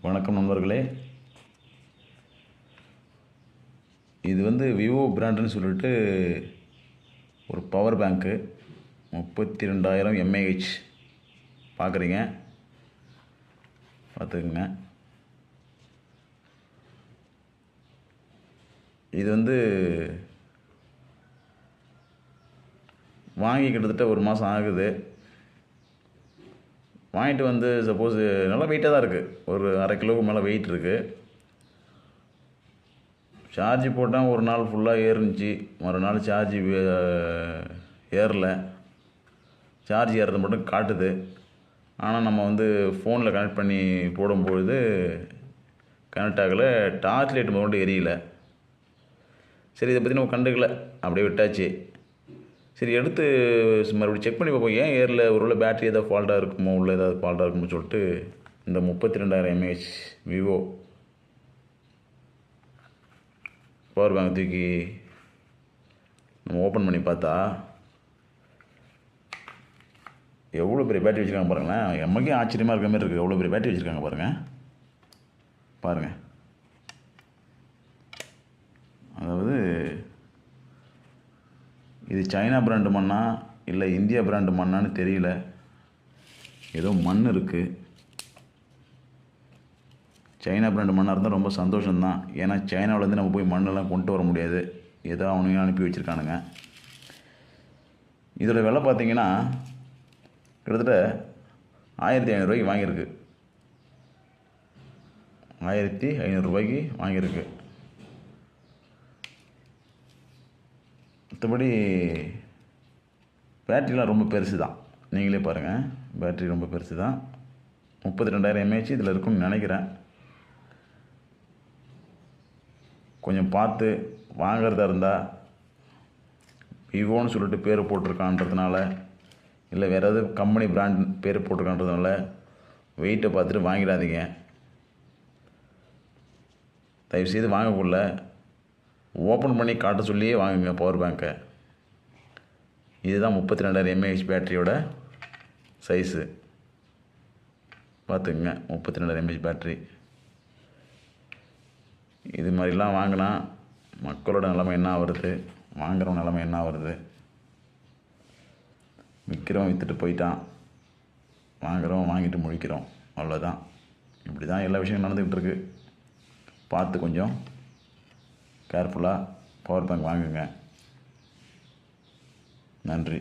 வணக்கம் நண்பர்களே. இது விவோ பிராண்டுன்னு சொல்லிட்டு ஒரு பவர் பேங்க்கு 32,000 mAh பார்க்குறீங்க, பார்த்துக்குங்க. இது வாங்கி கிட்டத்தட்ட ஒரு மாதம் ஆகுது. வாங்கிட்டு சப்போஸ் நல்லா வெயிட்டாக தான் இருக்குது, ஒரு அரை கிலோவுக்கு மேலே வெயிட் இருக்குது. சார்ஜ் போட்டால் ஒரு நாள் ஃபுல்லாக ஏறுனுச்சு, மறுநாள் சார்ஜ் ஏறலை. சார்ஜ் ஏறுறது மட்டும் காட்டுது. ஆனால் நம்ம ஃபோனில் கனெக்ட் பண்ணி போடும்பொழுது கனெக்ட் ஆகலை, டார்ச் லைட் மட்டும் எரியலை. சரி, இதை பற்றி நம்ம கண்டுக்கல, அப்படியே விட்டாச்சு. சரி, எடுத்து மறுபடியும் செக் பண்ணி பார்ப்போம், ஏன் ஏரில் ஒருவேளை பேட்டரி ஏதாவது ஃபால்ட்டாக இருக்குமோ, உள்ள ஏதாவது ஃபால்ட்டாக இருக்குமோ சொல்லிட்டு இந்த 32,000 mAh விவோ பவர் பேங்க் தூக்கி நம்ம ஓப்பன் பண்ணி பார்த்தா எவ்வளோ பெரிய பேட்டரி வச்சுருக்காங்க பாருங்களேன். நமக்கே ஆச்சரியமாக இருக்கிற மாதிரி இருக்குது, எவ்வளோ பெரிய பேட்டரி வச்சுருக்காங்க பாருங்கள். அதாவது இது சைனா பிராண்டு மண்ணா இல்லை இந்தியா பிராண்டு மண்ணான்னு தெரியல, ஏதோ மண் இருக்குது. சைனா பிராண்டு மண்ணாக இருந்தால் ரொம்ப சந்தோஷம்தான். ஏன்னா சைனாவிலேருந்து நம்ம போய் மண்ணெல்லாம் கொண்டு வர முடியாது, ஏதோ அவனுங்க அனுப்பி வச்சுருக்கானுங்க. இதோட விலை பார்த்திங்கன்னா கிட்டத்தட்ட 1,500 ரூபாய்க்கு வாங்கியிருக்கு. 1,500 ரூபாய்க்கு வாங்கியிருக்கு. மற்றபடி பேட்டரிலாம் ரொம்ப பெருசு தான், நீங்களே பாருங்கள். பேட்டரி ரொம்ப பெருசு தான். 32,000 mAh இதில் இருக்குன்னு நினைக்கிறேன். கொஞ்சம் பார்த்து வாங்கிறதா இருந்தால் விவோன்னு சொல்லிட்டு பேர் போட்டிருக்கான்றதுனால, இல்லை வேறு ஏதாவது கம்பெனி பிராண்ட் பேர் போட்டிருக்கான்றதுனால வெயிட்டை பார்த்துட்டு வாங்கிடாதீங்க. தயவுசெய்து வாங்கக்குள்ள ஓப்பன் பண்ணி காட்ட சொல்லியே வாங்குங்க பவர் பேங்க்கை. இதுதான் 32,000 mAh பேட்டரியோட சைஸு, பார்த்துக்குங்க. 32,000 mAh பேட்ரி. இது மாதிரிலாம் வாங்கினா மக்களோட நிலைமை என்ன ஆகுறது, வாங்குறவங்க நிலைமை என்ன ஆகுறது? விற்கிறவன் விற்றுட்டு போயிட்டான், வாங்குறவன் வாங்கிட்டு முழிக்கிறோம், அவ்வளோதான். இப்படி தான் எல்லா விஷயமும் நடந்துக்கிட்டு இருக்கு. பார்த்து கொஞ்சம் கேர்ஃபுல்லாக பவர் பேங்க் வாங்குங்க. நன்றி.